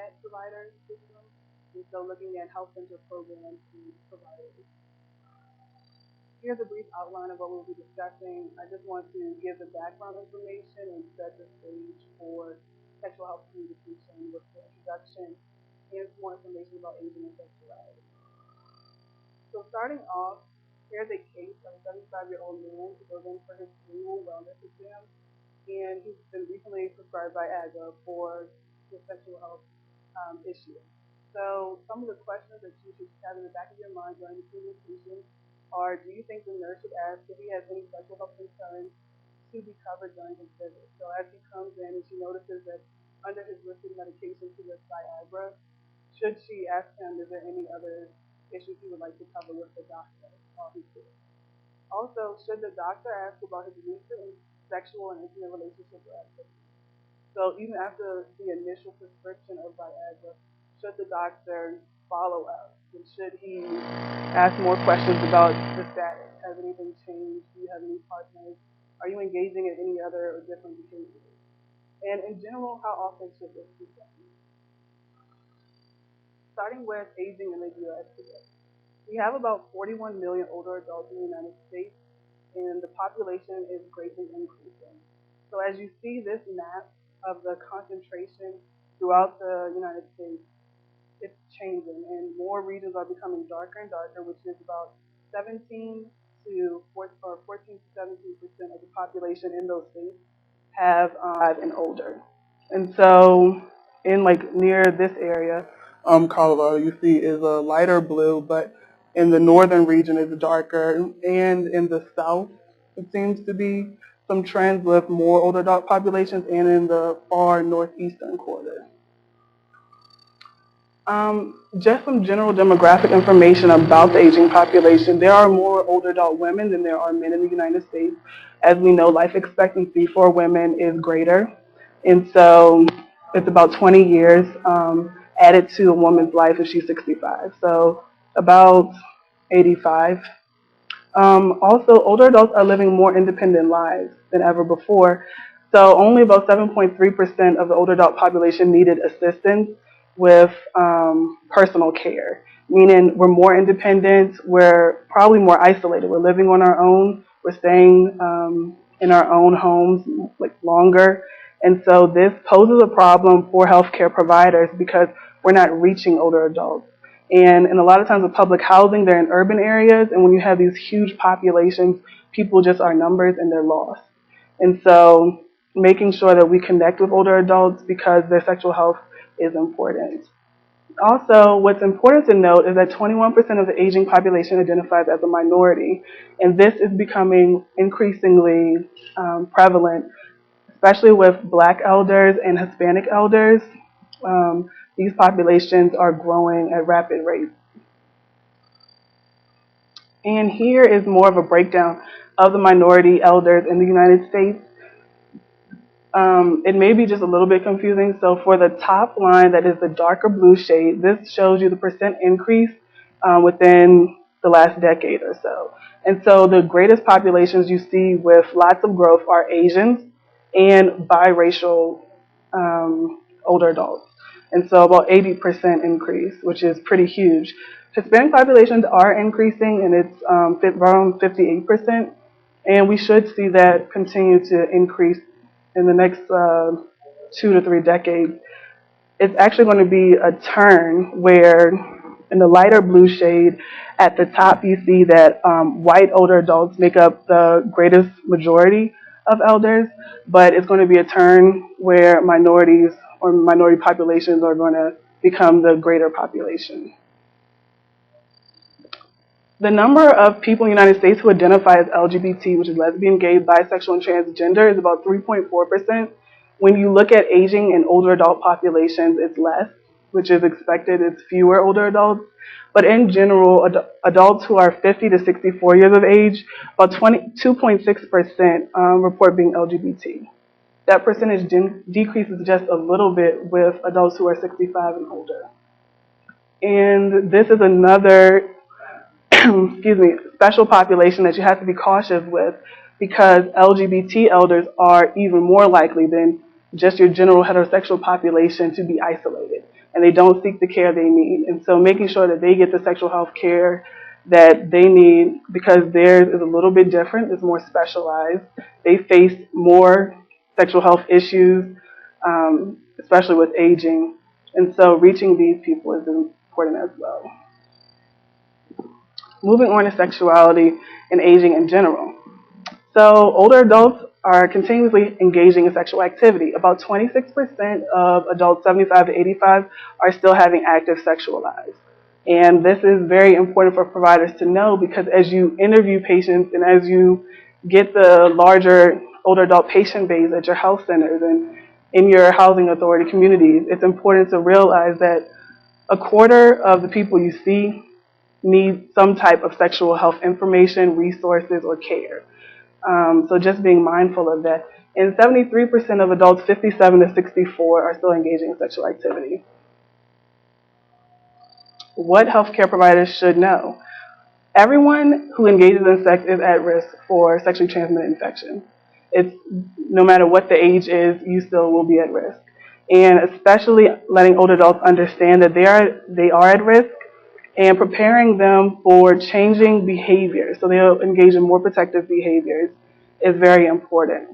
at provider systems, and so looking at health center programs and providers. Here's a brief outline of what we'll be discussing. I just want to give the background information and set the stage for sexual health communication with the introduction and more information about aging and sexuality. So starting off, here's a case of a 75-year-old man who goes in for his annual wellness exam, and he's been recently prescribed Viagra for his sexual health issue. So some of the questions that you should have in the back of your mind during the communication are, do you think the nurse should ask if he has any sexual health concerns to be covered during his visit? So as he comes in and she notices that under his listed medication he has Viagra, should she ask him, is there any other issues he would like to cover with the doctor while he's here? Also, should the doctor ask about his recent sexual and intimate relationship or activity? So even after the initial prescription of Viagra, should the doctor follow up? And should he ask more questions about the status? Has anything changed? Do you have any partners? Are you engaging in any other or different behaviors? And in general, how often should this be done? Starting with aging in the U.S. today. We have about 41 million older adults in the United States, and the population is greatly increasing. So as you see this map of the concentration throughout the United States, it's changing, and more regions are becoming darker and darker, which is about 14 to 17% of the population in those states have and older. And so in like near this area, Colorado, you see is a lighter blue, but in the northern region is darker, and in the south it seems to be some trends with more older adult populations, and in the far northeastern quarter. Just some general demographic information about the aging population. There are more older adult women than there are men in the United States. As we know, life expectancy for women is greater, and so it's about 20 years added to a woman's life if she's 65, so about 85. Also, older adults are living more independent lives than ever before, so only about 7.3% of the older adult population needed assistance with personal care, meaning we're more independent, we're probably more isolated, we're living on our own, we're staying in our own homes like longer, and so this poses a problem for healthcare providers because we're not reaching older adults. And a lot of times with public housing, they're in urban areas, and when you have these huge populations, people just are numbers and they're lost. And so making sure that we connect with older adults because their sexual health is important. Also, what's important to note is that 21% of the aging population identifies as a minority, and this is becoming increasingly prevalent, especially with Black elders and Hispanic elders. These populations are growing at rapid rates. And here is more of a breakdown of the minority elders in the United States. It may be just a little bit confusing. So for the top line, that is the darker blue shade, this shows you the percent increase within the last decade or so. And so the greatest populations you see with lots of growth are Asians and biracial older adults. And so about 80% increase, which is pretty huge. Hispanic populations are increasing, and it's around 58%. And we should see that continue to increase in the next 2 to 3 decades. It's actually going to be a turn where in the lighter blue shade at the top you see that white older adults make up the greatest majority of elders, but it's going to be a turn where minorities or minority populations are going to become the greater population. The number of people in the United States who identify as LGBT, which is lesbian, gay, bisexual, and transgender, is about 3.4%. When you look at aging and older adult populations, it's less, which is expected. It's fewer older adults. But in general, adults who are 50 to 64 years of age, about 22.6% report being LGBT. That percentage decreases just a little bit with adults who are 65 and older. And this is another special population that you have to be cautious with because LGBT elders are even more likely than just your general heterosexual population to be isolated. and they don't seek the care they need. And so making sure that they get the sexual health care that they need, because theirs is a little bit different, it's more specialized. They face more sexual health issues, especially with aging. And so reaching these people is important as well. Moving on to sexuality and aging in general. So older adults are continuously engaging in sexual activity. About 26% of adults 75 to 85 are still having active sexual lives. And this is very important for providers to know, because as you interview patients and as you get the larger older adult patient base at your health centers and in your housing authority communities, it's important to realize that a quarter of the people you see need some type of sexual health information, resources, or care. So just being mindful of that. And 73% of adults 57 to 64 are still engaging in sexual activity. What healthcare providers should know? Everyone who engages in sex is at risk for sexually transmitted infection. It's no matter what the age is, you still will be at risk. And especially letting older adults understand that they are at risk, and preparing them for changing behavior so they'll engage in more protective behaviors is very important.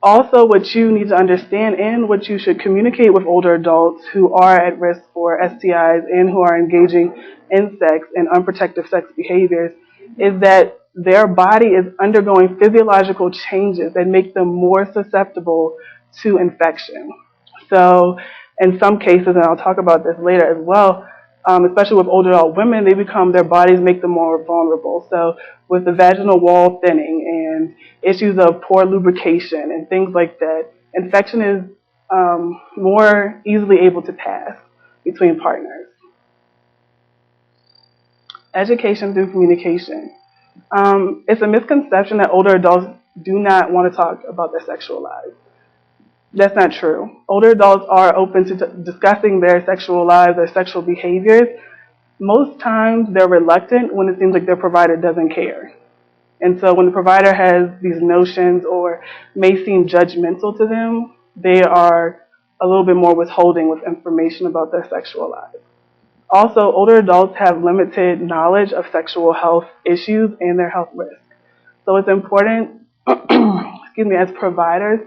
Also, what you need to understand and what you should communicate with older adults who are at risk for STIs and who are engaging in sex and unprotected sex behaviors is that their body is undergoing physiological changes that make them more susceptible to infection. So in some cases, and I'll talk about this later as well, especially with older adult women, their bodies make them more vulnerable. So with the vaginal wall thinning and issues of poor lubrication and things like that, infection is more easily able to pass between partners. Education through communication. It's a misconception that older adults do not want to talk about their sexual lives. That's not true. Older adults are open to discussing their sexual lives, their sexual behaviors. Most times they're reluctant when it seems like their provider doesn't care. And so when the provider has these notions or may seem judgmental to them, they are a little bit more withholding with information about their sexual lives. Also, older adults have limited knowledge of sexual health issues and their health risks. So it's important, as providers,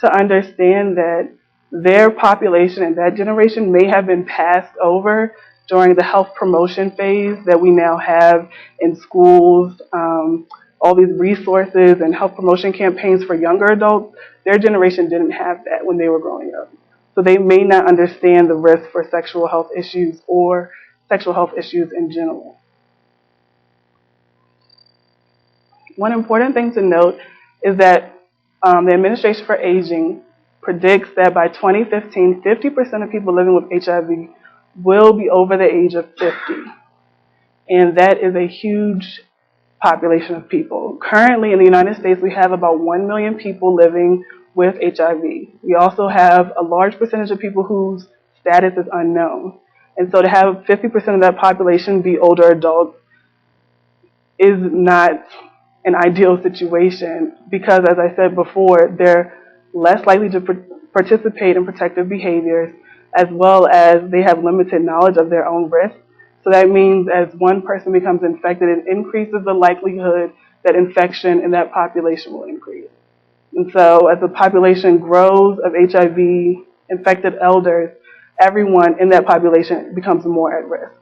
to understand that their population and that generation may have been passed over during the health promotion phase that we now have in schools, all these resources and health promotion campaigns for younger adults. Their generation didn't have that when they were growing up. So they may not understand the risk for sexual health issues or sexual health issues in general. One important thing to note is that the Administration for Aging predicts that by 2015, 50% of people living with HIV will be over the age of 50. And that is a huge population of people. Currently in the United States, we have about 1 million people living with HIV. We also have a large percentage of people whose status is unknown. And so to have 50% of that population be older adults is not an ideal situation, because, as I said before, they're less likely to participate in protective behaviors, as well as they have limited knowledge of their own risk. So that means as one person becomes infected, it increases the likelihood that infection in that population will increase. And so as the population grows of HIV-infected elders, everyone in that population becomes more at risk.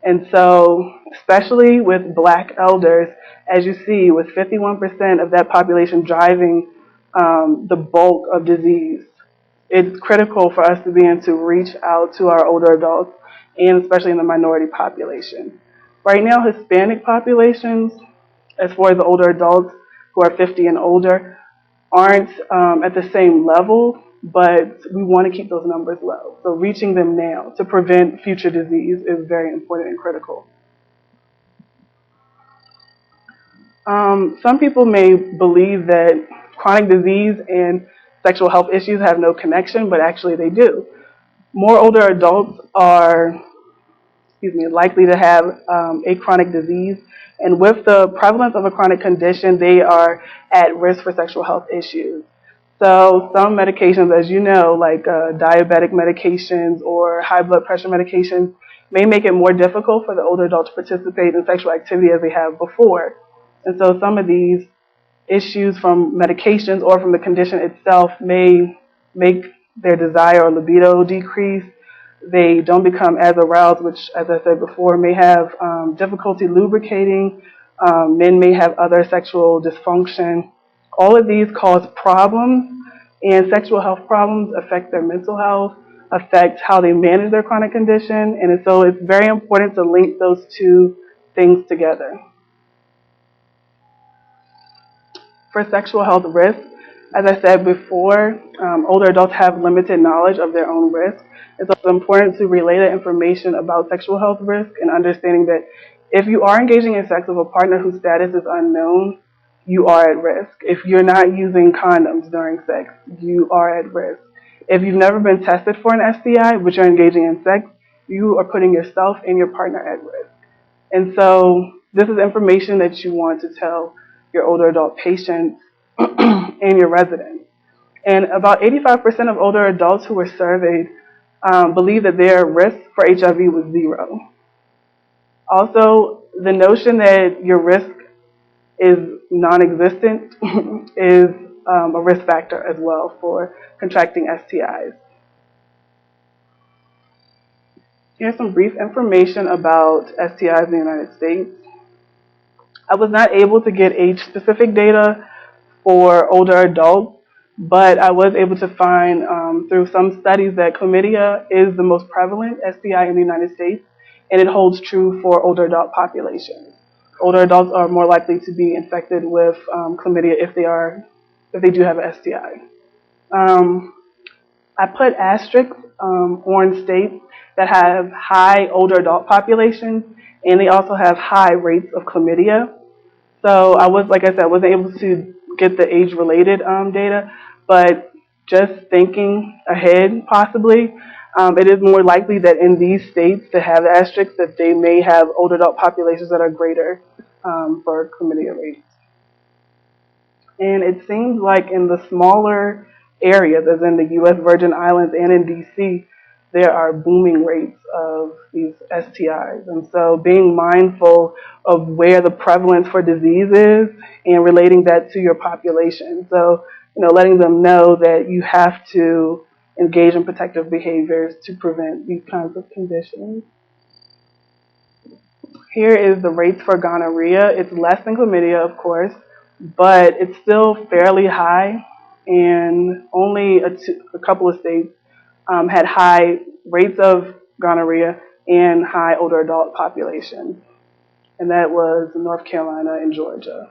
And so, especially with Black elders, as you see, with 51% of that population driving the bulk of disease, it's critical for us to be able to reach out to our older adults, and especially in the minority population. Right now, Hispanic populations, as far as the older adults who are 50 and older, aren't at the same level, but we want to keep those numbers low. So reaching them now to prevent future disease is very important and critical. Some people may believe that chronic disease and sexual health issues have no connection, but actually they do. More older adults are likely to have a chronic disease, and with the prevalence of a chronic condition, they are at risk for sexual health issues. So some medications, as you know, like diabetic medications or high blood pressure medications, may make it more difficult for the older adult to participate in sexual activity as they have before. And so some of these issues from medications or from the condition itself may make their desire or libido decrease. They don't become as aroused, which, as I said before, may have difficulty lubricating. Men may have other sexual dysfunction. All of these cause problems, and sexual health problems affect their mental health, affect how they manage their chronic condition, and so it's very important to link those two things together. For sexual health risk, as I said before, older adults have limited knowledge of their own risk. It's also important to relay the information about sexual health risk and understanding that if you are engaging in sex with a partner whose status is unknown, you are at risk. If you're not using condoms during sex, you are at risk. If you've never been tested for an STI, but you're engaging in sex, you are putting yourself and your partner at risk. And so this is information that you want to tell your older adult patients and your residents. And about 85% of older adults who were surveyed believe that their risk for HIV was zero. Also, the notion that your risk is non-existent is a risk factor as well for contracting STIs. Here's some brief information about STIs in the United States. I was not able to get age-specific data for older adults, but I was able to find through some studies that chlamydia is the most prevalent STI in the United States, and it holds true for older adult populations. Older adults are more likely to be infected with chlamydia if they do have an STI. I put asterisks on states that have high older adult populations, and they also have high rates of chlamydia. So I was, like I said, wasn't able to get the age-related data, but just thinking ahead, possibly, it is more likely that in these states to have the asterisks that they may have older adult populations that are greater for chlamydia rates. And it seems like in the smaller areas, as in the U.S. Virgin Islands and in D.C., there are booming rates of these STIs. And so being mindful of where the prevalence for disease is and relating that to your population. So, letting them know that you have to engage in protective behaviors to prevent these kinds of conditions. Here is the rates for gonorrhea. It's less than chlamydia, of course, but it's still fairly high, and only a couple of states had high rates of gonorrhea and high older adult populations, and that was North Carolina and Georgia.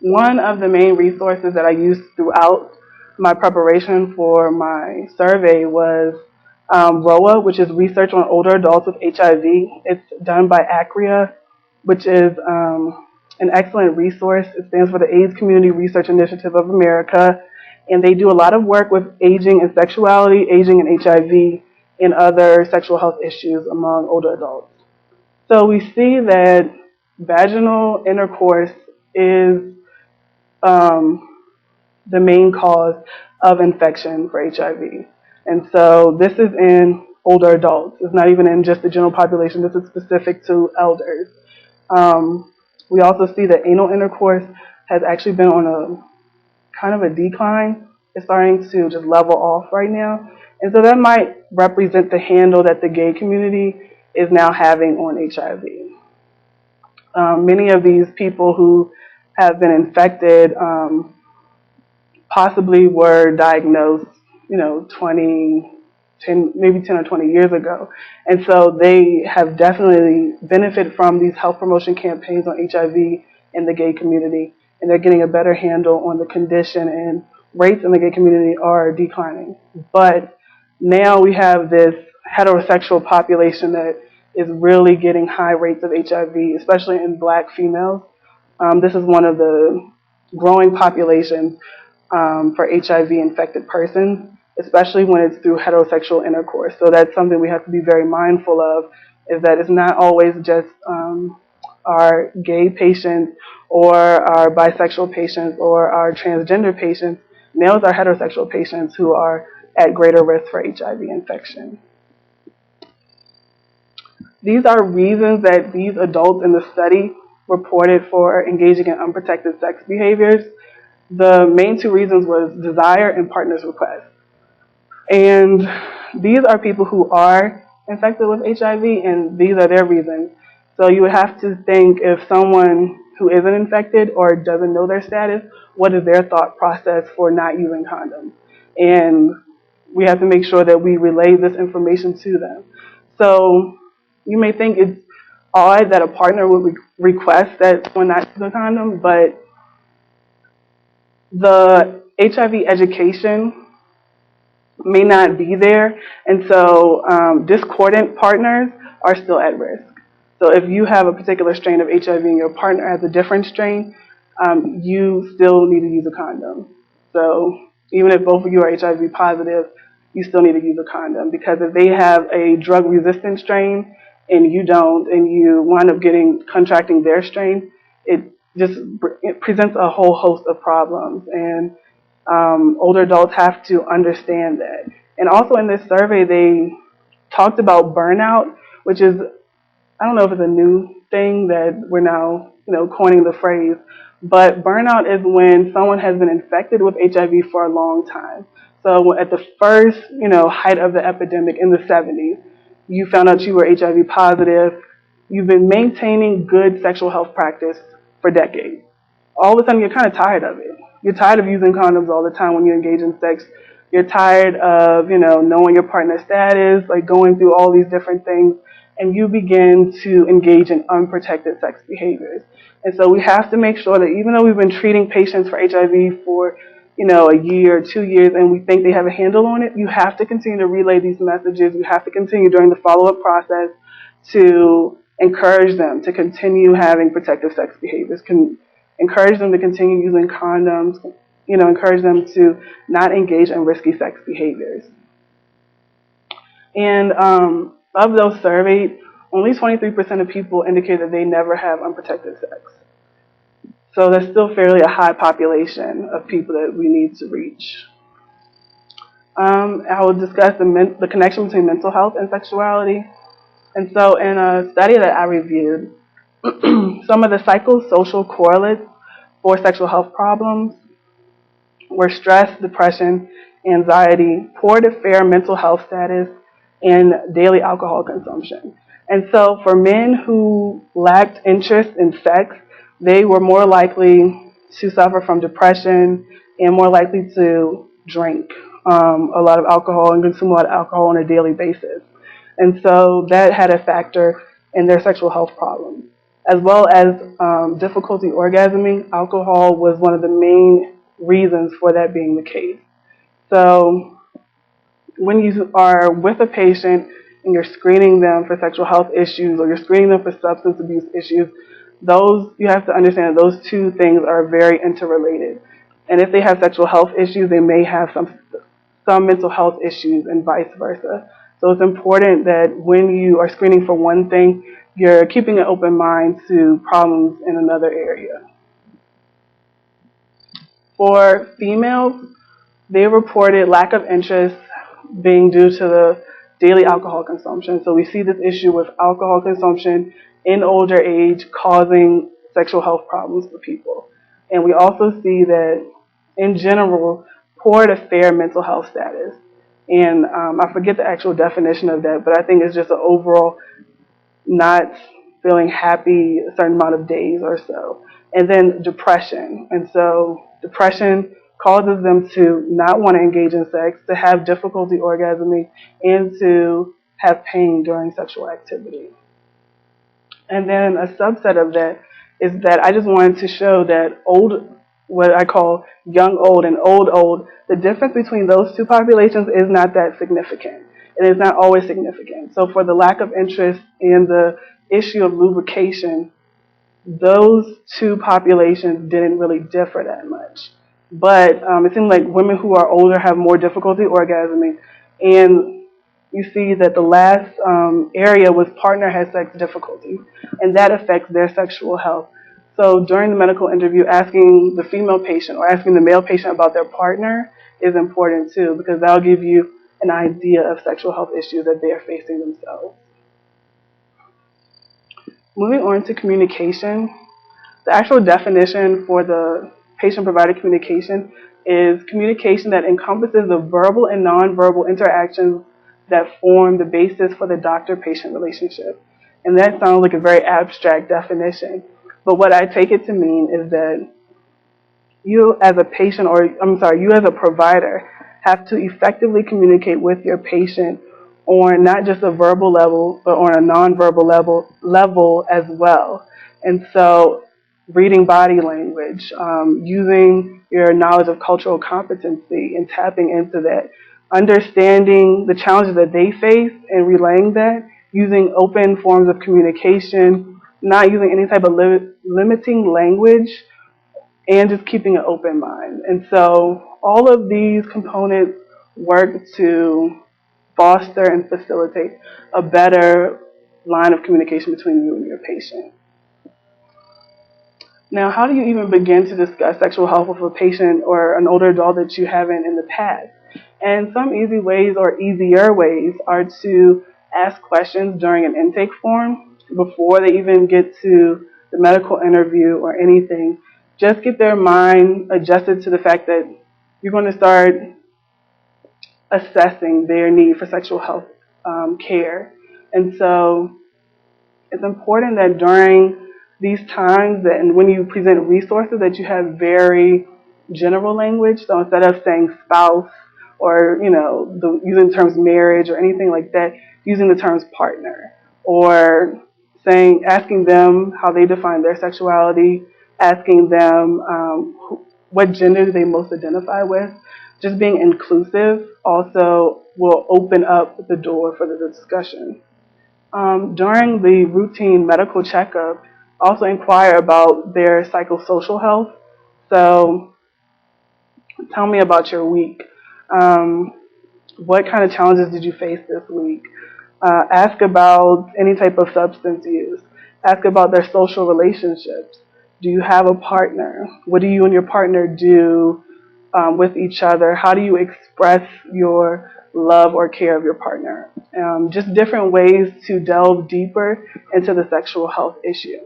One of the main resources that I used throughout my preparation for my survey was ROA, which is Research on Older Adults with HIV. It's done by ACRIA, which is an excellent resource. It stands for the AIDS Community Research Initiative of America, and they do a lot of work with aging and sexuality, aging and HIV, and other sexual health issues among older adults. So we see that vaginal intercourse is the main cause of infection for HIV. And so this is in older adults. It's not even in just the general population. This is specific to elders. We also see that anal intercourse has actually been on a kind of a decline. It's starting to just level off right now. And so that might represent the handle that the gay community is now having on HIV. Many of these people who have been infected possibly were diagnosed, 10 or 20 years ago. And so they have definitely benefited from these health promotion campaigns on HIV in the gay community, and they're getting a better handle on the condition, and rates in the gay community are declining. But now we have this heterosexual population that is really getting high rates of HIV, especially in black females. This is one of the growing populations for HIV-infected persons, especially when it's through heterosexual intercourse. So that's something we have to be very mindful of, is that it's not always just our gay patients or our bisexual patients or our transgender patients. Males are heterosexual patients who are at greater risk for HIV infection. These are reasons that these adults in the study reported for engaging in unprotected sex behaviors. The main two reasons was desire and partner's request. And these are people who are infected with HIV, and these are their reasons. So you would have to think, if someone who isn't infected or doesn't know their status, what is their thought process for not using condoms? And we have to make sure that we relay this information to them. So you may think it's odd that a partner would request that someone not use a condom, but the HIV education may not be there, and so discordant partners are still at risk. So if you have a particular strain of HIV and your partner has a different strain, you still need to use a condom. So even if both of you are HIV positive, you still need to use a condom, because if they have a drug-resistant strain and you don't, and you wind up contracting their strain, it presents a whole host of problems. And older adults have to understand that. And also in this survey, they talked about burnout, which is, I don't know if it's a new thing that we're now, coining the phrase, but burnout is when someone has been infected with HIV for a long time. So at the first, height of the epidemic in the 70s, you found out you were HIV positive. You've been maintaining good sexual health practice for decades. All of a sudden, you're kind of tired of it. You're tired of using condoms all the time when you engage in sex. You're tired of, knowing your partner's status, like going through all these different things, and you begin to engage in unprotected sex behaviors. And so we have to make sure that even though we've been treating patients for HIV for, a year, 2 years, and we think they have a handle on it, you have to continue to relay these messages. You have to continue during the follow-up process to encourage them to continue having protective sex behaviors, encourage them to continue using condoms, encourage them to not engage in risky sex behaviors. And of those surveyed, only 23% of people indicate that they never have unprotected sex. So that's still fairly a high population of people that we need to reach. I will discuss the connection between mental health and sexuality. And so in a study that I reviewed, some of the psychosocial correlates for sexual health problems were stress, depression, anxiety, poor to fair mental health status, and daily alcohol consumption. And so for men who lacked interest in sex, they were more likely to suffer from depression and more likely to drink a lot of alcohol and consume a lot of alcohol on a daily basis. And so that had a factor in their sexual health problems. As well as difficulty orgasming, alcohol was one of the main reasons for that being the case. So when you are with a patient and you're screening them for sexual health issues or you're screening them for substance abuse issues, you have to understand that those two things are very interrelated. And if they have sexual health issues, they may have some mental health issues and vice versa. So it's important that when you are screening for one thing, you're keeping an open mind to problems in another area. For females, they reported lack of interest being due to the daily alcohol consumption. So we see this issue with alcohol consumption in older age causing sexual health problems for people. And we also see that, in general, poor to fair mental health status. And I forget the actual definition of that, but I think it's just an overall not feeling happy a certain amount of days or so. And then depression. And so depression causes them to not want to engage in sex, to have difficulty orgasming, and to have pain during sexual activity. And then a subset of that is that I just wanted to show that what I call young old and old, the difference between those two populations is not that significant. It is not always significant. So for the lack of interest and the issue of lubrication, those two populations didn't really differ that much. But it seemed like women who are older have more difficulty orgasming, and you see that the last area was partner has sex difficulties, and that affects their sexual health. So during the medical interview, asking the female patient or asking the male patient about their partner is important too, because that'll give you an idea of sexual health issues that they are facing themselves. Moving on to communication, the actual definition for the patient-provider communication is communication that encompasses the verbal and nonverbal interactions that form the basis for the doctor-patient relationship. And that sounds like a very abstract definition, but what I take it to mean is that you as a patient, or I'm sorry, you as a provider have to effectively communicate with your patient on not just a verbal level, but on a nonverbal level as well. And so reading body language, using your knowledge of cultural competency and tapping into that, understanding the challenges that they face and relaying that, using open forms of communication, not using any type of limiting language, and just keeping an open mind. And so all of these components work to foster and facilitate a better line of communication between you and your patient. Now, how do you even begin to discuss sexual health with a patient or an older adult that you haven't in the past? And some easy ways or easier ways are to ask questions during an intake form before they even get to the medical interview or anything. Just get their mind adjusted to the fact that you're going to start assessing their need for sexual health care. And so it's important that during these times that, and when you present resources, that you have very general language. So instead of saying spouse or, using the terms marriage or anything like that, using the terms partner, or asking them how they define their sexuality, asking them what gender do they most identify with. Just being inclusive also will open up the door for the discussion. During the routine medical checkup, also inquire about their psychosocial health. So tell me about your week. What kind of challenges did you face this week? Ask about any type of substance use. Ask about their social relationships. Do you have a partner? What do you and your partner do with each other? How do you express your love or care of your partner? Just different ways to delve deeper into the sexual health issue.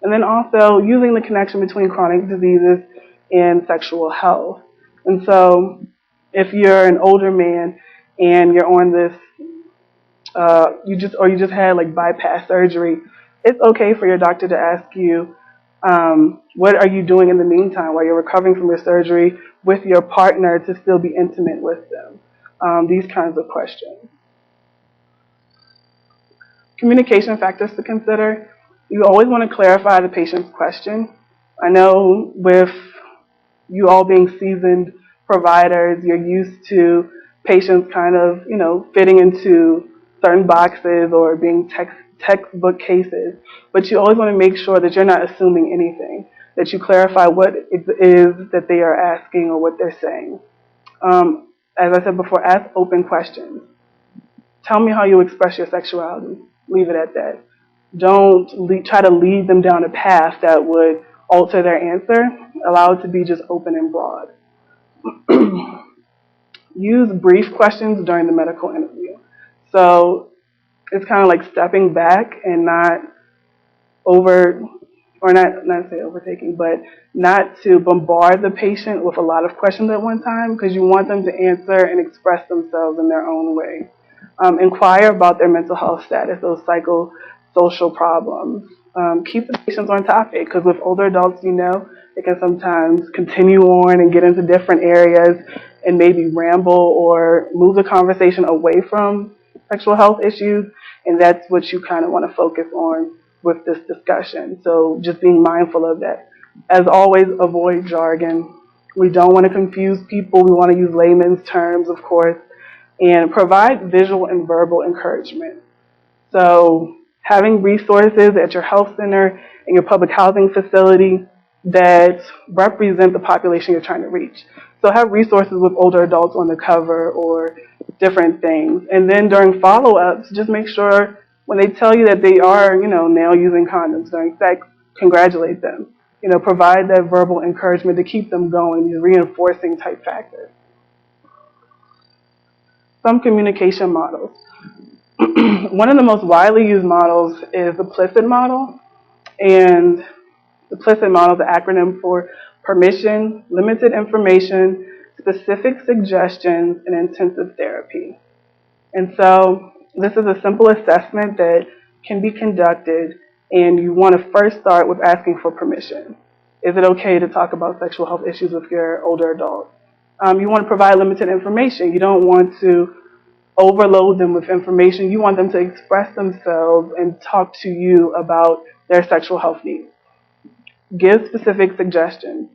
And then also using the connection between chronic diseases and sexual health. And so if you're an older man and you're on this, you just had like bypass surgery, it's okay for your doctor to ask you, what are you doing in the meantime while you're recovering from your surgery with your partner to still be intimate with them? These kinds of questions. Communication factors to consider. You always want to clarify the patient's question. I know with you all being seasoned providers, you're used to patients kind of, fitting into certain boxes or being textbook cases, but you always want to make sure that you're not assuming anything, that you clarify what it is that they are asking or what they're saying. As I said before, ask open questions. Tell me how you express your sexuality. Leave it at that. Don't try to lead them down a path that would alter their answer. Allow it to be just open and broad. Use brief questions during the medical interview. So it's kind of like stepping back and not say overtaking, but not to bombard the patient with a lot of questions at one time, because you want them to answer and express themselves in their own way. Inquire about their mental health status, those psychosocial problems. Keep the patients on topic, because with older adults, they can sometimes continue on and get into different areas and maybe ramble or move the conversation away from sexual health issues, and that's what you kind of want to focus on with this discussion. So just being mindful of that. As always, avoid jargon. We don't want to confuse people. We want to use layman's terms, of course, and provide visual and verbal encouragement. So having resources at your health center and your public housing facility that represent the population you're trying to reach. So have resources with older adults on the cover, or different things. And then during follow-ups, just make sure when they tell you that they are, now using condoms during sex, congratulate them. Provide that verbal encouragement to keep them going, these reinforcing type factors. Some communication models. One of the most widely used models is the PLISSIT model. And the PLISSIT model is an acronym for permission, limited information, specific suggestions, and intensive therapy. And so this is a simple assessment that can be conducted, and you want to first start with asking for permission. Is it okay to talk about sexual health issues with your older adult? You want to provide limited information. You don't want to overload them with information. You want them to express themselves and talk to you about their sexual health needs. Give specific suggestions.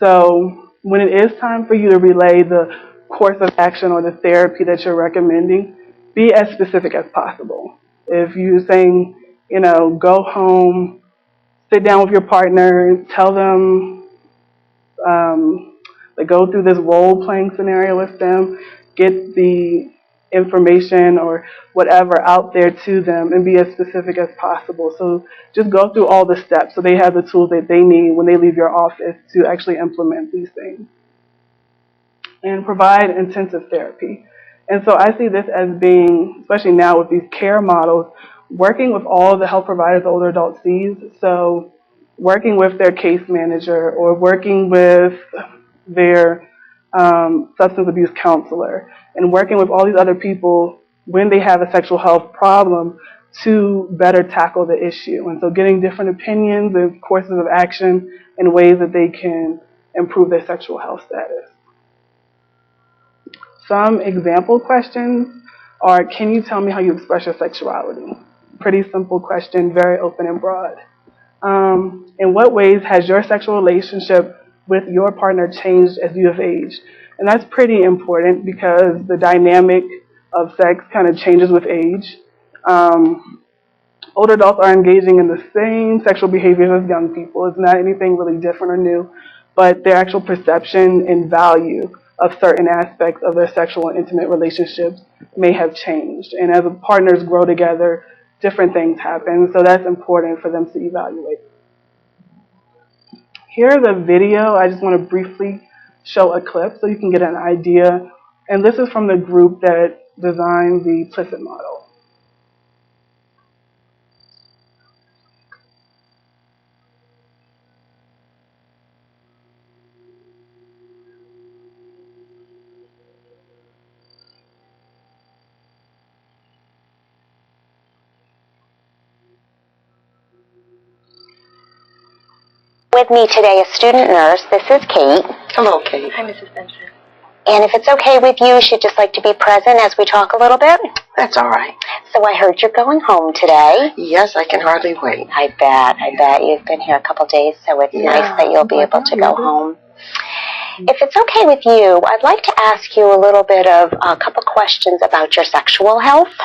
So when it is time for you to relay the course of action or the therapy that you're recommending, be as specific as possible. If you're saying, go home, sit down with your partner, tell them, go through this role-playing scenario with them, get the information or whatever out there to them and be as specific as possible. So just go through all the steps so they have the tools that they need when they leave your office to actually implement these things. And provide intensive therapy. And so I see this as being, especially now with these care models, working with all the health providers the older adult sees. So working with their case manager or working with their substance abuse counselor and working with all these other people when they have a sexual health problem to better tackle the issue. And so getting different opinions and courses of action and ways that they can improve their sexual health status. Some example questions are, can you tell me how you express your sexuality? Pretty simple question, very open and broad. In what ways has your sexual relationship with your partner changed as you have aged? And that's pretty important because the dynamic of sex kind of changes with age. Older adults are engaging in the same sexual behaviors as young people. It's not anything really different or new, but their actual perception and value of certain aspects of their sexual and intimate relationships may have changed. And as partners grow together, different things happen. So that's important for them to evaluate. Here's a video. I just want to briefly show a clip so you can get an idea. And this is from the group that designed the PLISSIT model. With me today, a student nurse. This is Kate. Hello, Kate. Hi, Mrs. Benson. And if it's okay with you, she'd just like to be present as we talk a little bit. That's all right. So I heard you're going home today. Yes, I can hardly wait. I bet. You've been here a couple days, so it's nice that you'll be able to go home. If it's okay with you, I'd like to ask you a couple questions about your sexual health.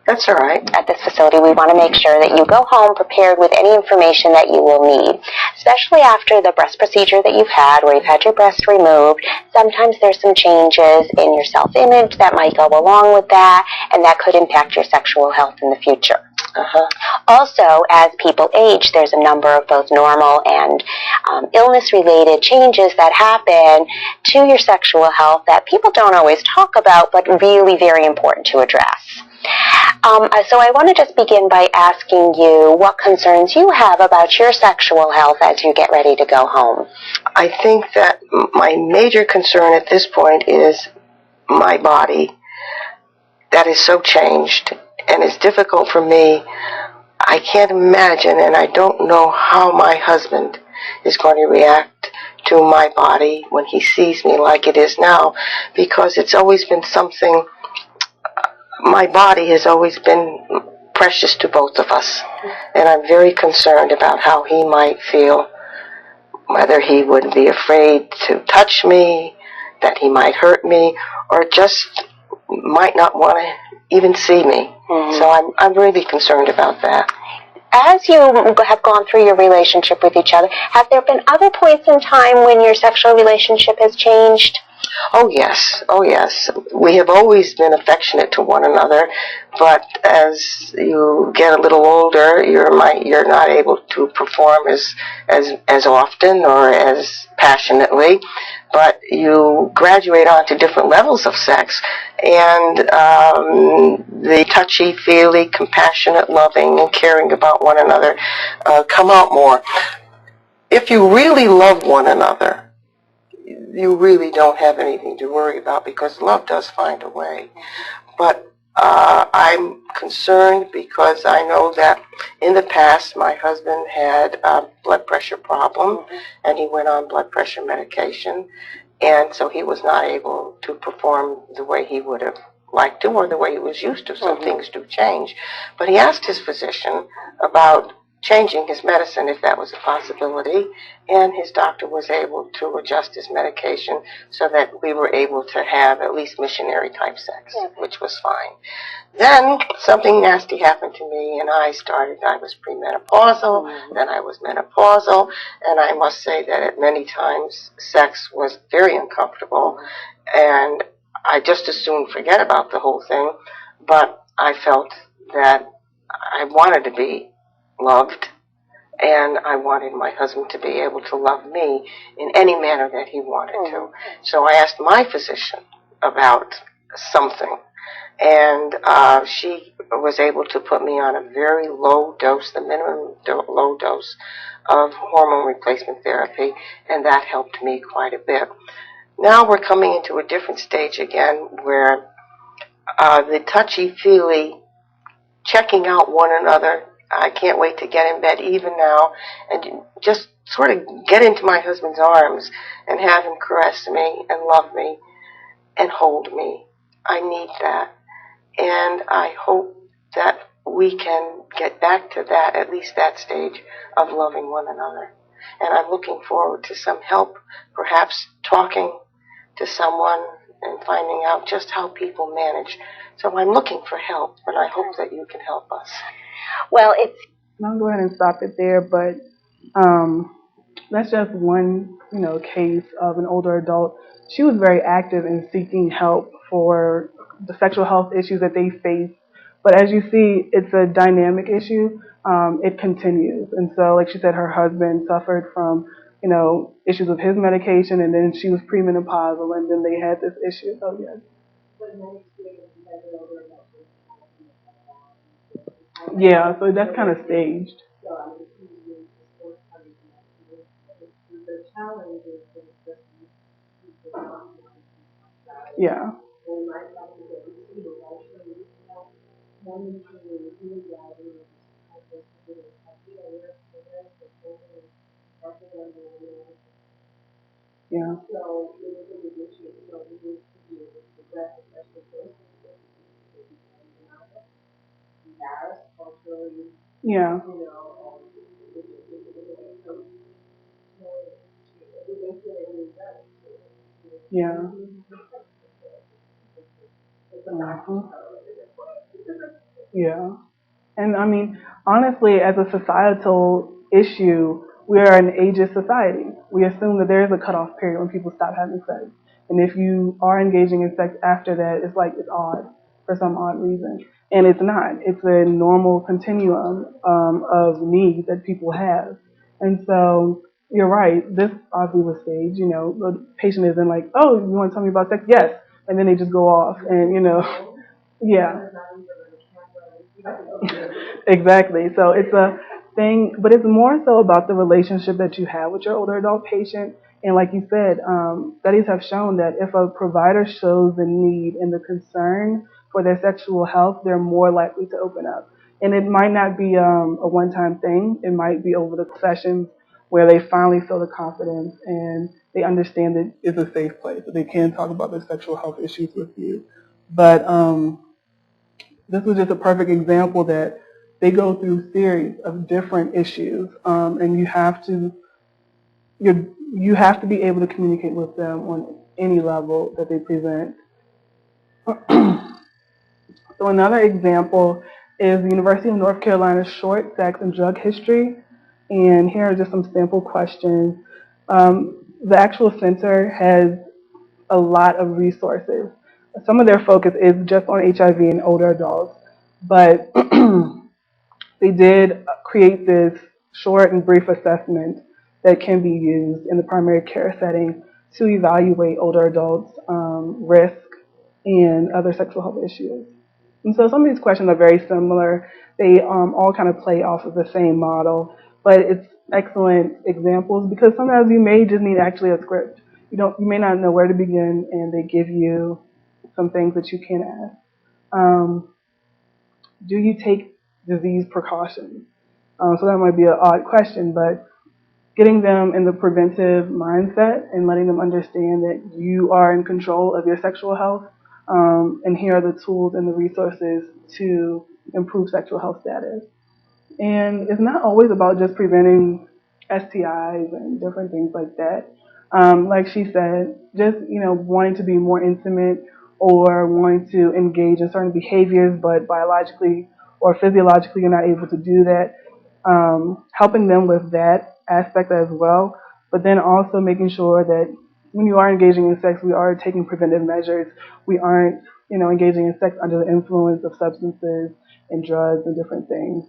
That's all right. At this facility, we want to make sure that you go home prepared with any information that you will need, especially after the breast procedure that you've had, where you've had your breast removed. Sometimes there's some changes in your self-image that might go along with that, and that could impact your sexual health in the future. Also, as people age, there's a number of both normal and illness-related changes that happen to your sexual health that people don't always talk about, but really very important to address. So I want to just begin by asking you what concerns you have about your sexual health as you get ready to go home. I think that my major concern at this point is my body that is so changed and it's difficult for me. I can't imagine, and I don't know how my husband is going to react to my body when he sees me like it is now, because it's always been something. My body has always been precious to both of us, and I'm very concerned about how he might feel, whether he would be afraid to touch me, that he might hurt me, or just might not want to even see me. So I'm really concerned about that. As you have gone through your relationship with each other, have there been other points in time when your sexual relationship has changed? Oh yes, oh yes. We have always been affectionate to one another, but as you get a little older, you're not able to perform as often or as passionately, but you graduate onto different levels of sex, and the touchy, feely, compassionate, loving, and caring about one another come out more. If you really love one another, you really don't have anything to worry about because love does find a way. But I'm concerned because I know that in the past my husband had a blood pressure problem and he went on blood pressure medication, and so he was not able to perform the way he would have liked to or the way he was used to. Some things do change. But he asked his physician about changing his medicine if that was a possibility, and his doctor was able to adjust his medication so that we were able to have at least missionary type sex, which was fine. Then something nasty happened to me, and I was premenopausal, then I was menopausal, and I must say that at many times sex was very uncomfortable, and I just as soon forget about the whole thing, but I felt that I wanted to be loved, and I wanted my husband to be able to love me in any manner that he wanted to. So I asked my physician about something, and she was able to put me on a very low dose, the minimum low dose of hormone replacement therapy, and that helped me quite a bit. Now we're coming into a different stage again where the touchy-feely, checking out one another, I can't wait to get in bed even now and just sort of get into my husband's arms and have him caress me and love me and hold me. I need that. And I hope that we can get back to that, at least that stage of loving one another. And I'm looking forward to some help, perhaps talking to someone and finding out just how people manage. So I'm looking for help, and I hope that you can help us. Well, it's... I'll go ahead and stop it there, but that's just one, case of an older adult. She was very active in seeking help for the sexual health issues that they face. But as you see, it's a dynamic issue. It continues. And so, like she said, her husband suffered from, issues with his medication, and then she was premenopausal, and then they had this issue. Oh, yes. Yeah, so that's kind of staged. Yeah. Yeah. Yeah. Yeah. Uh-huh. Yeah. And I mean, honestly, as a societal issue, we are an ageist society. We assume that there is a cutoff period when people stop having sex. And if you are engaging in sex after that, it's like it's odd for some odd reason. And it's not. It's a normal continuum of needs that people have. And so you're right. This obviously was staged. The patient isn't like, oh, you want to tell me about sex? Yes. And then they just go off. And, yeah. Exactly. So it's a thing, but it's more so about the relationship that you have with your older adult patient. And like you said, studies have shown that if a provider shows the need and the concern for their sexual health, they're more likely to open up. And it might not be a one-time thing. It might be over the sessions where they finally feel the confidence and they understand that it's a safe place, that they can talk about their sexual health issues with you. But this was just a perfect example that they go through series of different issues, and you have to be able to communicate with them on any level that they present. So another example is the University of North Carolina's short sex and drug history, and here are just some sample questions. The actual center has a lot of resources. Some of their focus is just on HIV in older adults, but they did create this short and brief assessment that can be used in the primary care setting to evaluate older adults' risk and other sexual health issues. And so some of these questions are very similar. They all kind of play off of the same model, but it's excellent examples because sometimes you may just need actually a script. You may not know where to begin, and they give you some things that you can ask. Do you take disease precautions? So that might be an odd question, but getting them in the preventive mindset and letting them understand that you are in control of your sexual health, and here are the tools and the resources to improve sexual health status. And it's not always about just preventing STIs and different things like that. Like she said, just wanting to be more intimate or wanting to engage in certain behaviors, but biologically or physiologically you're not able to do that. Helping them with that aspect as well, but then also making sure that when you are engaging in sex, we are taking preventive measures. We aren't, engaging in sex under the influence of substances and drugs and different things.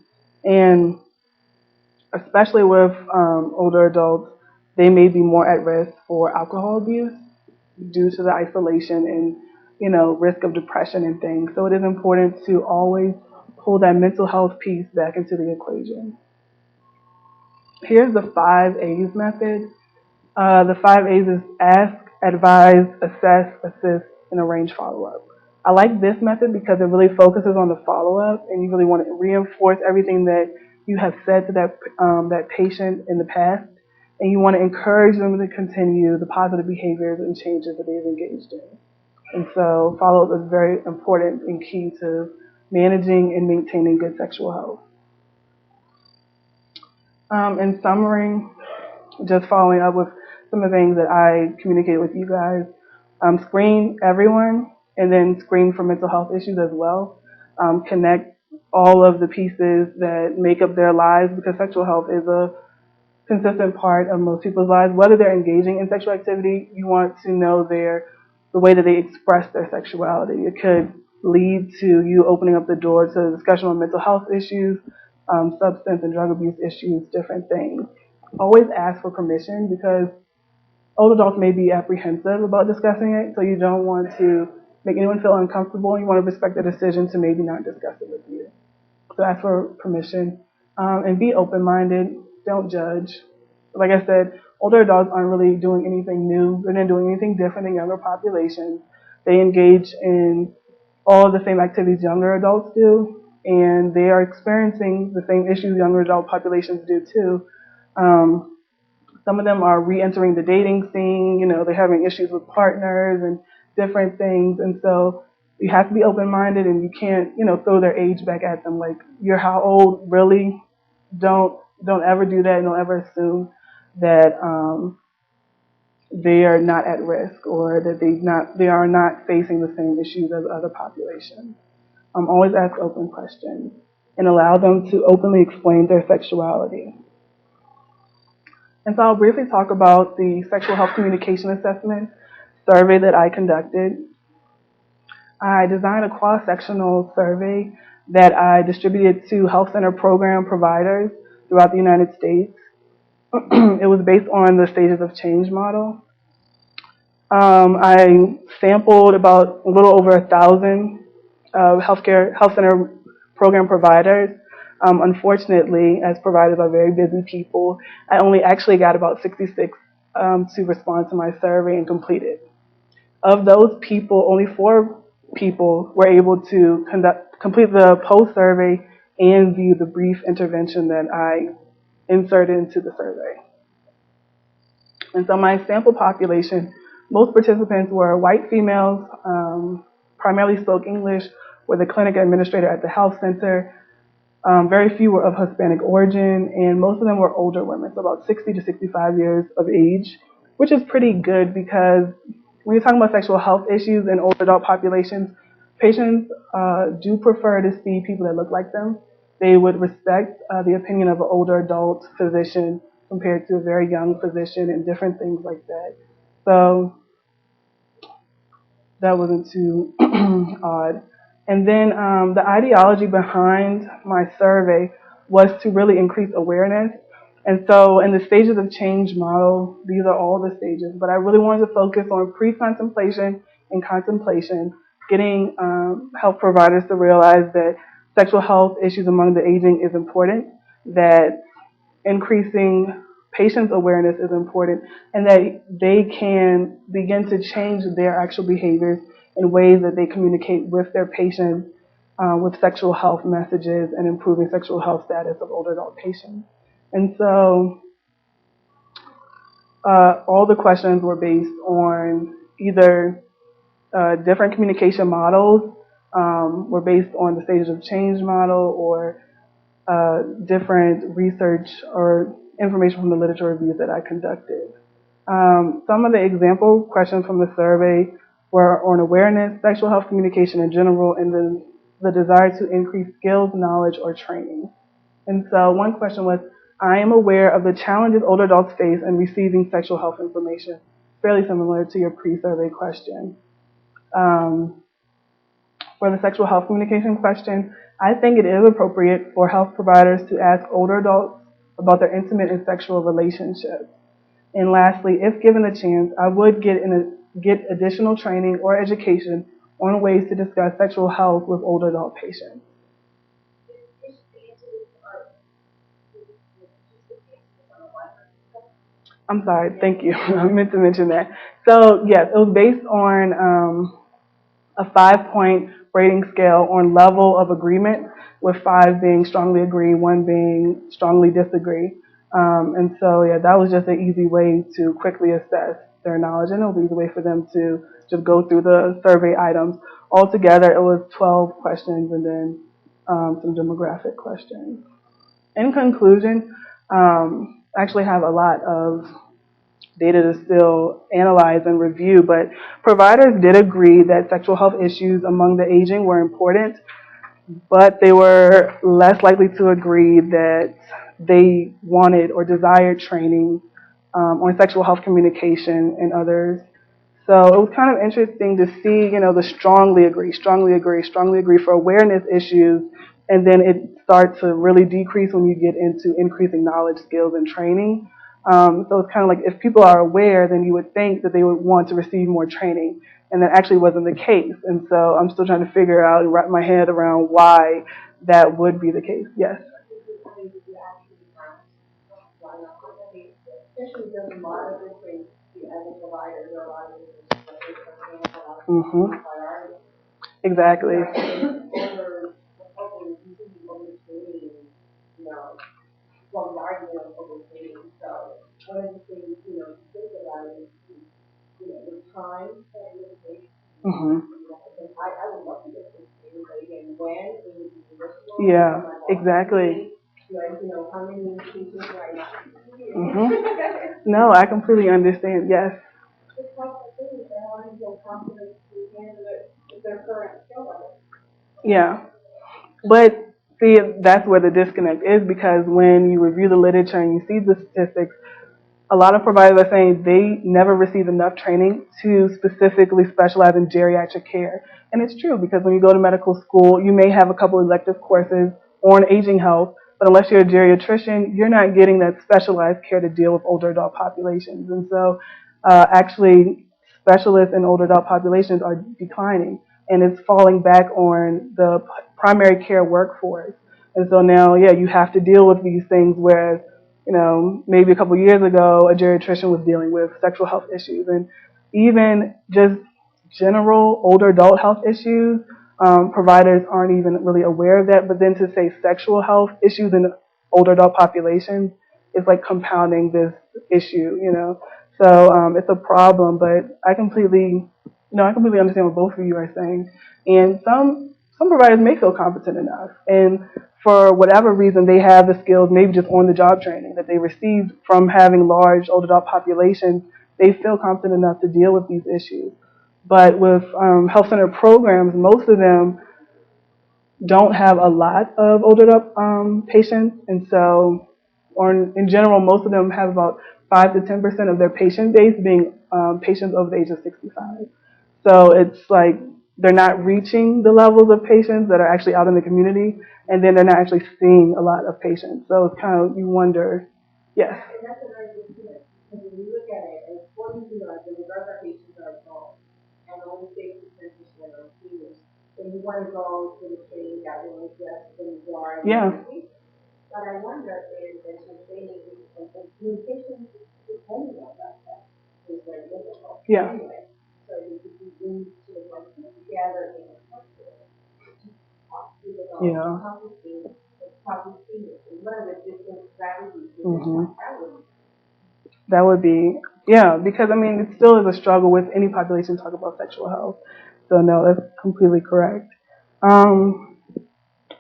And especially with older adults, they may be more at risk for alcohol abuse due to the isolation and, risk of depression and things. So it is important to always pull that mental health piece back into the equation. Here's the 5 A's method. The 5 A's is ask, advise, assess, assist, and arrange follow-up. I like this method because it really focuses on the follow-up, and you really want to reinforce everything that you have said to that patient in the past, and you want to encourage them to continue the positive behaviors and changes that they've engaged in. And so follow-up is very important and key to managing and maintaining good sexual health. In summary, just following up with some of the things that I communicated with you guys, screen everyone and then screen for mental health issues as well. Connect all of the pieces that make up their lives because sexual health is a consistent part of most people's lives. Whether they're engaging in sexual activity, you want to know the way that they express their sexuality. It could lead to you opening up the door to discussion on mental health issues, substance and drug abuse issues, different things. Always ask for permission because older adults may be apprehensive about discussing it, so you don't want to make anyone feel uncomfortable. You want to respect their decision to maybe not discuss it with you. So ask for permission and be open-minded. Don't judge. Like I said, older adults aren't really doing anything new. They're not doing anything different than younger populations. They engage in all of the same activities younger adults do, and they are experiencing the same issues younger adult populations do too. Some of them are re-entering the dating scene. They're having issues with partners and different things, and so you have to be open-minded, and you can't, throw their age back at them. Like, you're how old? Really? Don't ever do that, and don't ever assume that they are not at risk or that they are not facing the same issues as other populations. Always ask open questions and allow them to openly explain their sexuality. And so I'll briefly talk about the sexual health communication assessment survey that I conducted. I designed a cross-sectional survey that I distributed to health center program providers throughout the United States. It was based on the stages of change model. I sampled about a little over 1,000 health center program providers. Unfortunately, as providers are very busy people, I only actually got about 66 to respond to my survey and complete it. Of those people, only 4 people were able to complete the post-survey and view the brief intervention that I inserted into the survey. And so my sample population, most participants were white females, primarily spoke English, were the clinic administrator at the health center. Very few were of Hispanic origin, and most of them were older women, so about 60 to 65 years of age, which is pretty good because when you're talking about sexual health issues in older adult populations, patients do prefer to see people that look like them. They would respect the opinion of an older adult physician compared to a very young physician and different things like that. So that wasn't too odd. And then the ideology behind my survey was to really increase awareness. And so in the stages of change model, these are all the stages, but I really wanted to focus on pre-contemplation and contemplation, getting health providers to realize that sexual health issues among the aging is important, that increasing patients' awareness is important, and that they can begin to change their actual behaviors in ways that they communicate with their patients with sexual health messages and improving sexual health status of older adult patients. And so all the questions were based on either different communication models, were based on the stages of change model, or different research or information from the literature reviews that I conducted. Some of the example questions from the survey were on awareness, sexual health communication in general, and the desire to increase skills, knowledge, or training. And so one question was, I am aware of the challenges older adults face in receiving sexual health information, fairly similar to your pre-survey question. For the sexual health communication question, I think it is appropriate for health providers to ask older adults about their intimate and sexual relationships. And lastly, if given the chance, I would get additional training or education on ways to discuss sexual health with older adult patients. I'm sorry, thank you. I meant to mention that. So yes, it was based on a 5-point rating scale on level of agreement, with 5 being strongly agree, 1 being strongly disagree. And so, yeah, that was just an easy way to quickly assess their knowledge, and it was an easy way for them to just go through the survey items. Altogether, it was 12 questions and then some demographic questions. In conclusion, I actually have a lot of data to still analyze and review, but providers did agree that sexual health issues among the aging were important, but they were less likely to agree that they wanted or desired training on sexual health communication and others. So it was kind of interesting to see, the strongly agree for awareness issues, and then it starts to really decrease when you get into increasing knowledge, skills, and training. So it's kind of like if people are aware, then you would think that they would want to receive more training, and that actually wasn't the case. And so I'm still trying to figure out and wrap my head around why that would be the case. Yes. Mm-hmm. Exactly. Mm-hmm. Yeah, exactly. Mm-hmm. No, I completely understand. Yes. Yeah. But see, that's where the disconnect is, because when you review the literature and you see the statistics, a lot of providers are saying they never receive enough training to specifically specialize in geriatric care. And it's true, because when you go to medical school, you may have a couple elective courses on aging health, but unless you're a geriatrician, you're not getting that specialized care to deal with older adult populations. And so actually, specialists in older adult populations are declining, and it's falling back on the primary care workforce. And so now, yeah, you have to deal with these things, whereas maybe a couple of years ago, a geriatrician was dealing with sexual health issues, and even just general older adult health issues. Providers aren't even really aware of that. But then to say sexual health issues in older adult populations is like compounding this issue. So it's a problem. But I completely understand what both of you are saying. And some providers may feel competent enough, and for whatever reason, they have the skills, maybe just on-the-job training that they received from having large older adult populations. They feel competent enough to deal with these issues. But with health center programs, most of them don't have a lot of older adult patients, and so, or in general, most of them have about 5 to 10% of their patient base being patients over the age of 65. So it's like they're not reaching the levels of patients that are actually out in the community, and then they're not actually seeing a lot of patients. So it's kind of, you wonder, yes. And that's a very good point. Because when you look at it, and according to the regard patients are adults, and only 50% are seniors, then you want to go to the training that will address the majority. Yeah. But I wonder if there's some training and communication with any of that stuff is very difficult. Yeah. Anyway, so you could be doing to the one together in a hospital. Yeah. Mm-hmm. That would be, yeah, because I mean, it still is a struggle with any population talk about sexual health. So no, that's completely correct.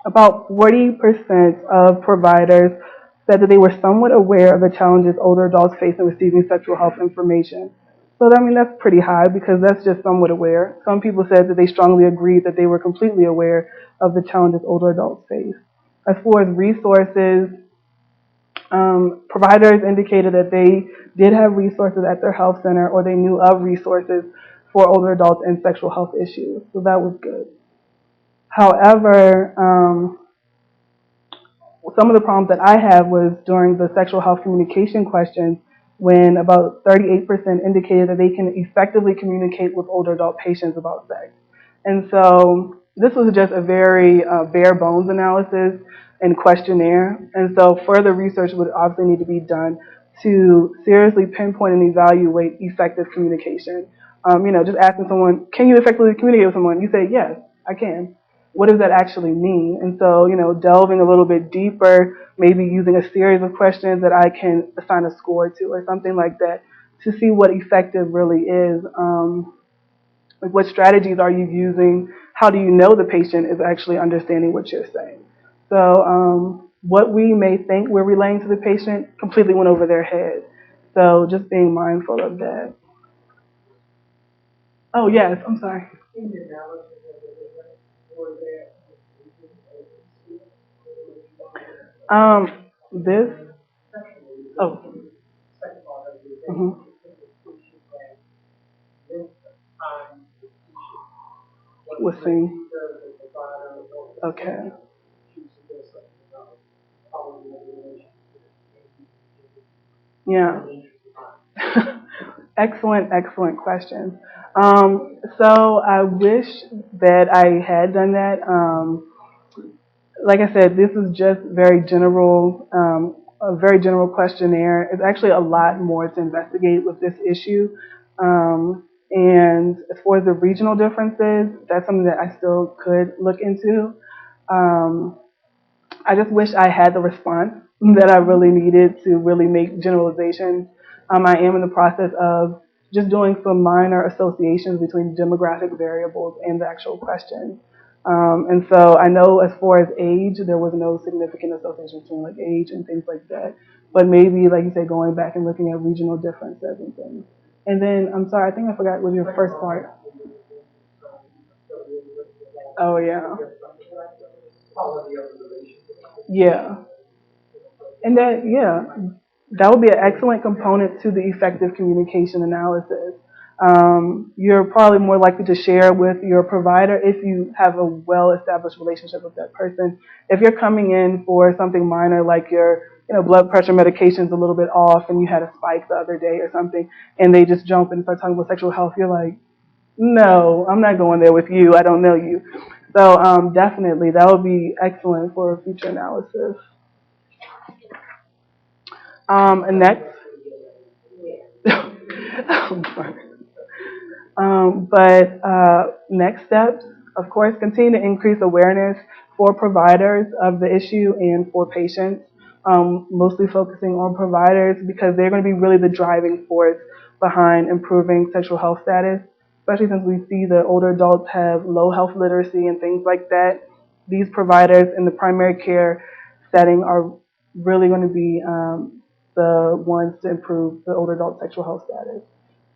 About 40% of providers said that they were somewhat aware of the challenges older adults face in receiving sexual health information. So I mean, that's pretty high because that's just somewhat aware. Some people said that they strongly agreed that they were completely aware of the challenges older adults face. As far as resources, providers indicated that they did have resources at their health center or they knew of resources for older adults and sexual health issues. So that was good. However, some of the problems that I had was during the sexual health communication questions when about 38% indicated that they can effectively communicate with older adult patients about sex. And so this was just a very bare bones analysis and questionnaire. And so further research would obviously need to be done to seriously pinpoint and evaluate effective communication. Just asking someone, can you effectively communicate with someone? You say, yes, I can. What does that actually mean? And so, delving a little bit deeper, maybe using a series of questions that I can assign a score to or something like that to see what effective really is. Like what strategies are you using? How do you know the patient is actually understanding what you're saying? So what we may think we're relaying to the patient completely went over their head. So just being mindful of that. Oh, yes, I'm sorry. This, oh, hmm was seen. Okay. Yeah. Excellent question. So I wish that I had done that. Like I said, this is just very general, a very general questionnaire. It's actually a lot more to investigate with this issue. And as far as the regional differences, that's something that I still could look into. Um, I just wish I had the response that I really needed to really make generalizations. I am in the process of just doing some minor associations between demographic variables and the actual question. And so I know as far as age, there was no significant association between like age and things like that. But maybe, like you said, going back and looking at regional differences and things. And then, I'm sorry, I think I forgot what your first part. Oh, yeah. Yeah. And that would be an excellent component to the effective communication analysis. You're probably more likely to share with your provider if you have a well-established relationship with that person. If you're coming in for something minor like your blood pressure medication's a little bit off and you had a spike the other day or something, and they just jump and start talking about sexual health, you're like, no, I'm not going there with you. I don't know you. So definitely, that would be excellent for future analysis. And next, next steps, of course, continue to increase awareness for providers of the issue and for patients, mostly focusing on providers because they're going to be really the driving force behind improving sexual health status, especially since we see that older adults have low health literacy and things like that. These providers in the primary care setting are really going to be the ones to improve the older adult sexual health status.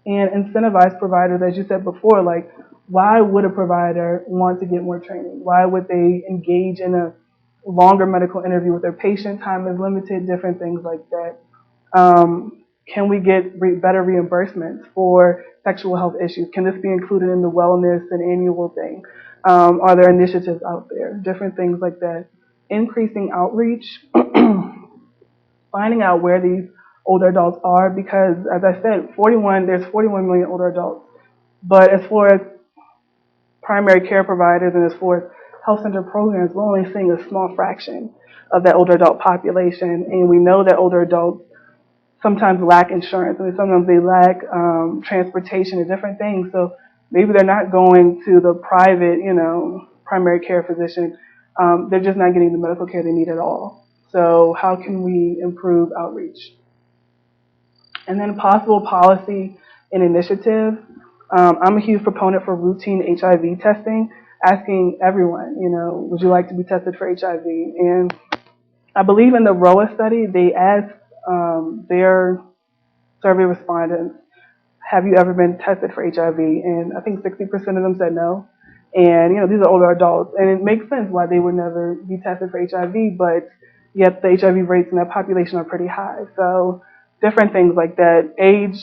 And incentivize providers, as you said before, like why would a provider want to get more training? Why would they engage in a longer medical interview with their patient? Time is limited, different things like that. Can we get better reimbursements for sexual health issues? Can this be included in the wellness and annual thing? Are there initiatives out there? Different things like that. Increasing outreach, finding out where these older adults are, because as I said, there's 41 million older adults. But as far as primary care providers and as far as health center programs, we're only seeing a small fraction of that older adult population. And we know that older adults sometimes lack insurance, and sometimes they lack transportation and different things. So maybe they're not going to the private, primary care physician. They're just not getting the medical care they need at all. So how can we improve outreach? And then possible policy and initiatives. I'm a huge proponent for routine HIV testing, asking everyone, would you like to be tested for HIV? And I believe in the ROA study, they asked their survey respondents, have you ever been tested for HIV? And I think 60% of them said no. And, these are older adults. And it makes sense why they would never be tested for HIV, but yet the HIV rates in that population are pretty high. So different things like that. Age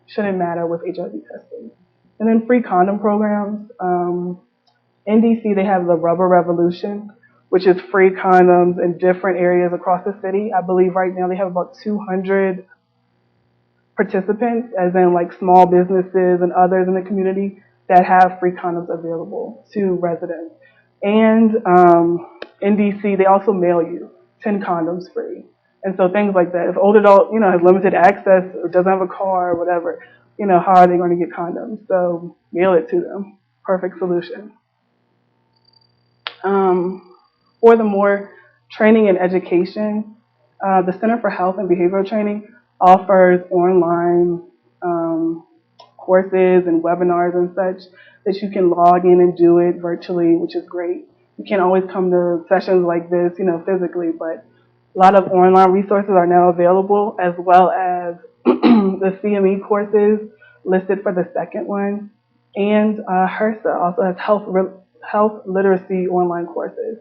shouldn't matter with HIV testing. And then free condom programs. In DC, they have the Rubber Revolution, which is free condoms in different areas across the city. I believe right now they have about 200 participants, as in like small businesses and others in the community that have free condoms available to residents. And in DC, they also mail you 10 condoms free. And so things like that. If older adult, has limited access or doesn't have a car or whatever, how are they going to get condoms? So mail it to them. Perfect solution. For the more training and education, the Center for Health and Behavioral Training offers online courses and webinars and such that you can log in and do it virtually, which is great. You can't always come to sessions like this, physically, but a lot of online resources are now available, as well as the CME courses listed for the second one. And HRSA also has health literacy online courses.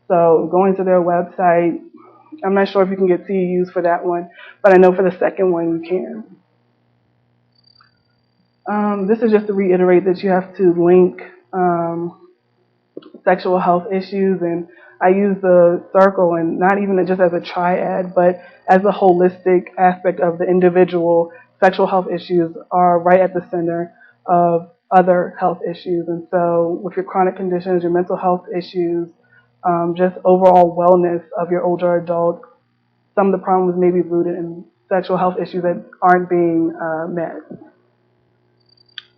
So going to their website, I'm not sure if you can get CEUs for that one, but I know for the second one you can. This is just to reiterate that you have to link sexual health issues, and I use the circle, and not even just as a triad, but as a holistic aspect of the individual. Sexual health issues are right at the center of other health issues. And so with your chronic conditions, your mental health issues, just overall wellness of your older adult, some of the problems may be rooted in sexual health issues that aren't being met.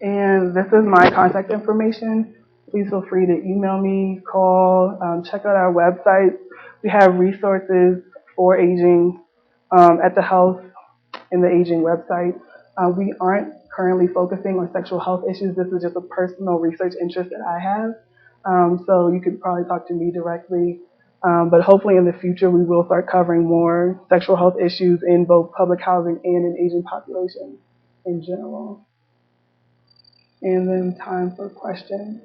And this is my contact information. Please feel free to email me, call, check out our website. We have resources for aging at the health and the aging website. We aren't currently focusing on sexual health issues. This is just a personal research interest that I have. So you could probably talk to me directly. But hopefully in the future we will start covering more sexual health issues in both public housing and in aging populations in general. And then time for questions.